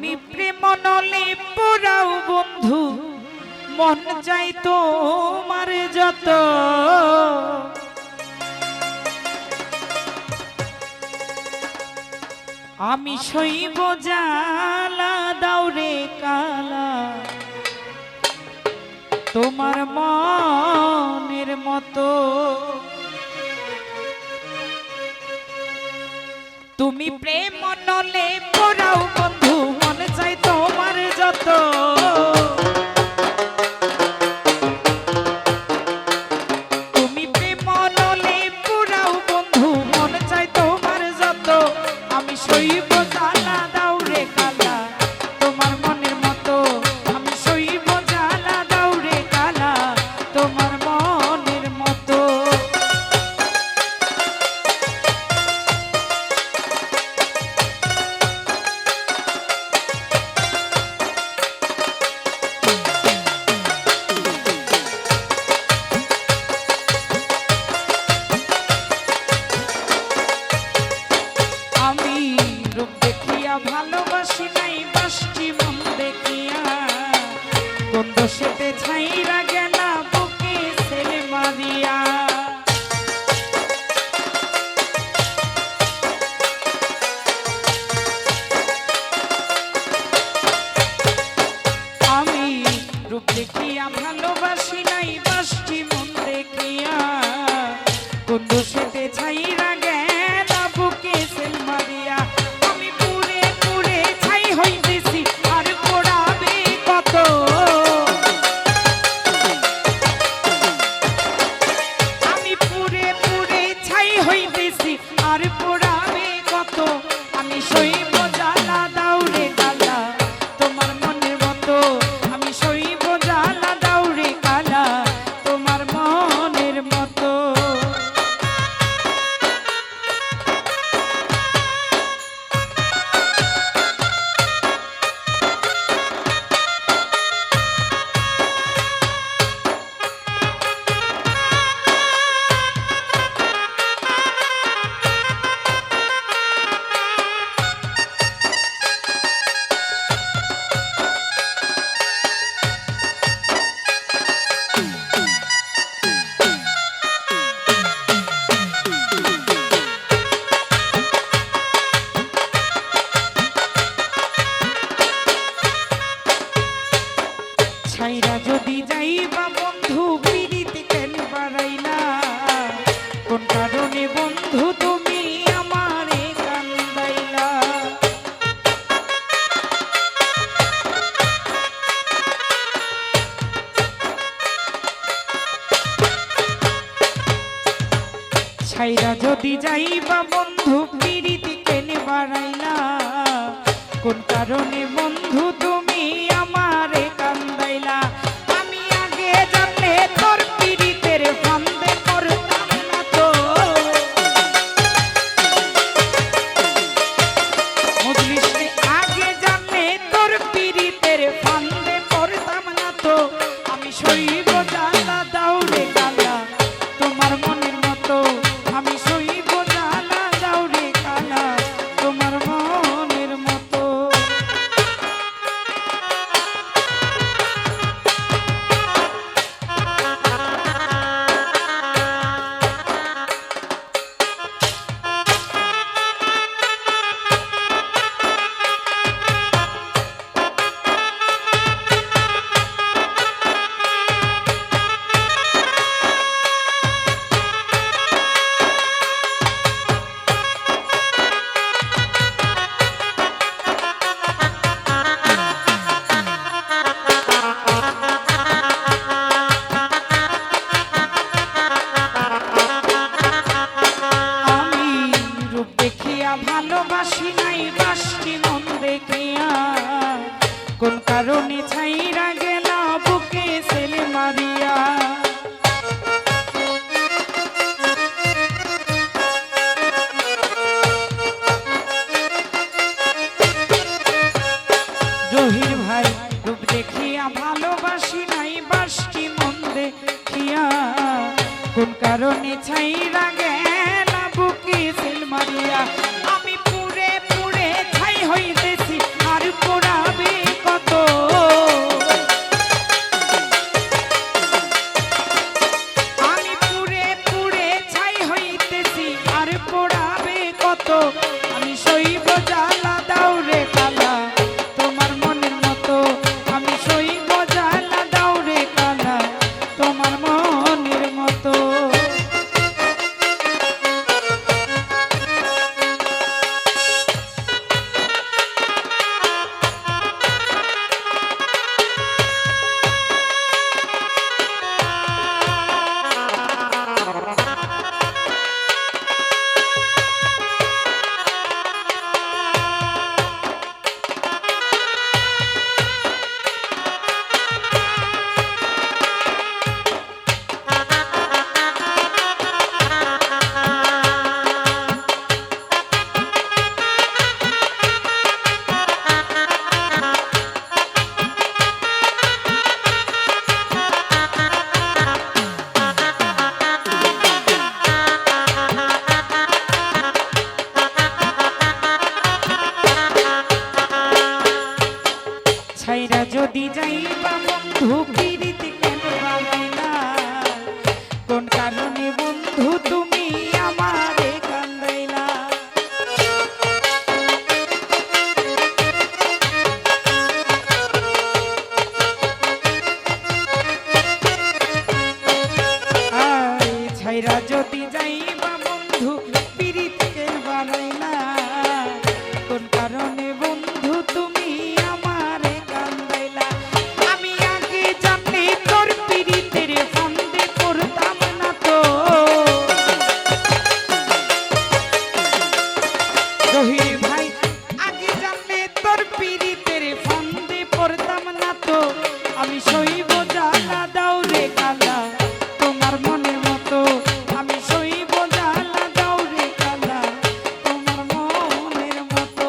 তুমি প্রেম নলে পোড়াও বন্ধু মন চাই তোমার যত আমি সইব জ্বালা দাওরে কালা তোমার মনের মতো তুমি প্রেম নলে পোড়াও বন্ধু মন চাই তোমার যত তুমি প্রেম নলে পোড়াও বন্ধু মন চাই তোমার যত আমি সইব জ্বালা দাওরে কালা তোমার মনের মতো আমি সইব জ্বালা দাওরে কালা তোমার মনের মতো ভালোবাসি নাই বাসটি মন দেখিয়া কোন দোষেতে ছাইরা গেলা বুকে ছেলে মারিয়া আমি রূপ দেখিয়া ভালোবাসি নাই বাসটি মন দেখিয়া কোন দোষেতে ছাইরা গেলা বুকে ছেলে মারিয়া হইতেছি আর পোড়াবে কত আমি পুরে পুরে ছাই হইতেছি আর পোড়াবে কত আমি সইব জ্বালা দাওরে কালা তোমার মনের মতো আমি সইব জ্বালা দাওরে কালা তোমার মনের মতো ছাইরা যদি যাইবা বন্ধু পিরিতি কেন বাড়াইলা কোন কারণে বন্ধু তুমি আমারে কান্দাইলা ছাইরা যদি যাইবা বন্ধু পিরিতি কেন বাড়াইলা কোন কারণে বন্ধু তুমি আমারে কান্দাইলা আমি আগে জানলে তোর পিরিতের ফান্দে পড়তাম না তো বুঝলিস আগে জানলে তোর পিরিতের ফান্দে পড়তাম না তো আমি সইব জ্বালা দাওরে কালা তোমার মনের মতো আমি সইব জ্বালা দাওরে কালা তোমার মনের মতো ভালোবাসি নাই বাসটি মন দেখিয়া কোন কারণে ছাইরা গেলা বুকে ছেলে মারিয়া জহির ভাই রূপ দেখিয়া ভালোবাসি নাই বাসটি মন দেখিয়া কোন কারণে ছাইরা গেলা বুকে ছেলে মারিয়া আমি পুরে পুরে ছাই হইতেছি আর পোড়া যদি যাইবা বন্ধু পিরিতি কেন বানাইলা কোন কারণে বন্ধু তুমি আমারে কান্দাইলা ছাইরা যদি যাইবা বন্ধু পিরিতি কেন বানাইলা কোন কারণে বন্ধু তুমি আমারে কান্দাইলা আমি আগে জানি তোর পিরিতের ফান্দে পড়তাম না তো জহির ভাই আগে জানি তোর পিরিতের ফান্দে পড়তাম না তো আমি সইব জ্বালা দাও রে কালা তোমার মনের মতো আমি সইব জ্বালা দাও রে কালা তোমার মনের মতো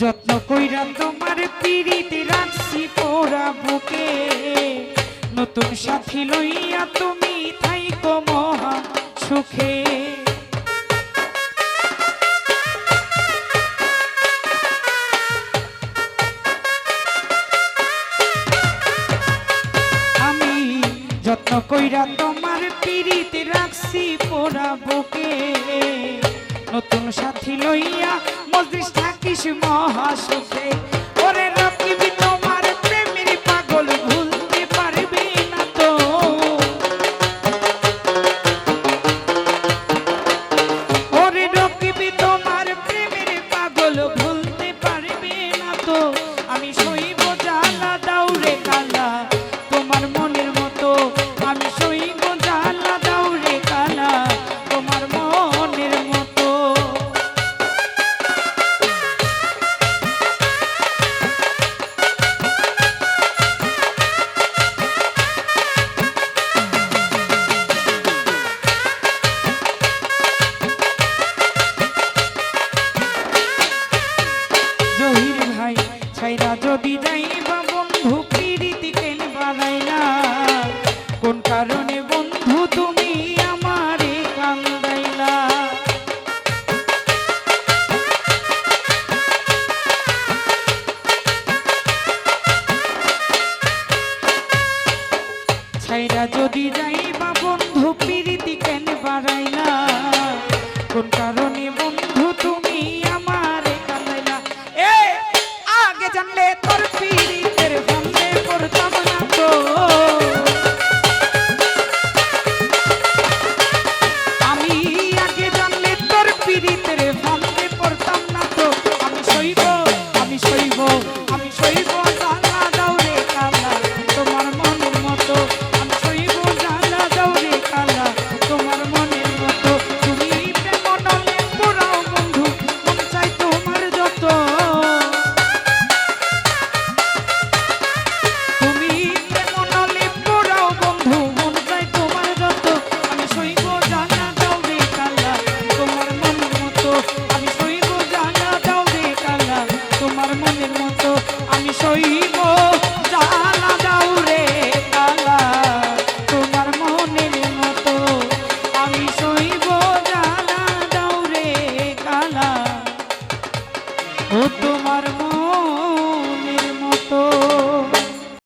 যত্ন কইরা তোমার পিরিতে রাখছি পোড়া বুকে নতুন সাথী লইয়া তুমি থাইকো মহা সুখে আমি যত্ন কইরা তোমার পিরিতে রাখছি পোড়া বুকে নতুন সাথী লইয়া মজলিস থাকিস মহা সুখে ওরে রকিবি তোমার প্রেমের পাগল ভুলতে পারবে না তো ওরে রকিবি তোমার প্রেমের পাগল ভুলতে পারবে না তো আমি সইব জ্বালা দাও রে কালা তোমার মনের মতো আমি সইব জ্বালা দাও রে কালা তোমার মনের মতো জহির ভাই ছাইরা যদি যাইবা বন্ধু পিরিতি কেন বানাইলা কোন কারণে বন্ধু তুমি আমারে কান্দাইলা ছাইরা যদি যাইবা বন্ধু পিরিতি কেন বাড়াইলা কোন কারণে বন্ধু তুমি আমারে কান্দাইলা এ আগে জানলে তোর পিরিতের ফান্দে পড়তাম না তো আমি আগে জানলে তোর পিরিতের ফান্দে পড়তাম না তো আমি সইব আমি সইব আমি সইব জ্বালা দাও রে কালা তোমার মনের মতো আমি সইব জ্বালা দাও রে কালা তোমার মনের মতো তুমি প্রেম নলে পুরাও বন্ধু মন চাই তোমার যত তুমি প্রেম নলে পুরাও বন্ধু মন চাই তোমার যত আমি সইব জ্বালা দাও রে কালা তোমার মনের মতো আমি সইব জ্বালা দাও রে কালা তোমার মনের মতো আমি সইব জ্বালা দাও রে কালা তোমার মনের মতো আমি সইব জ্বালা দাও রে কালা ও তোমার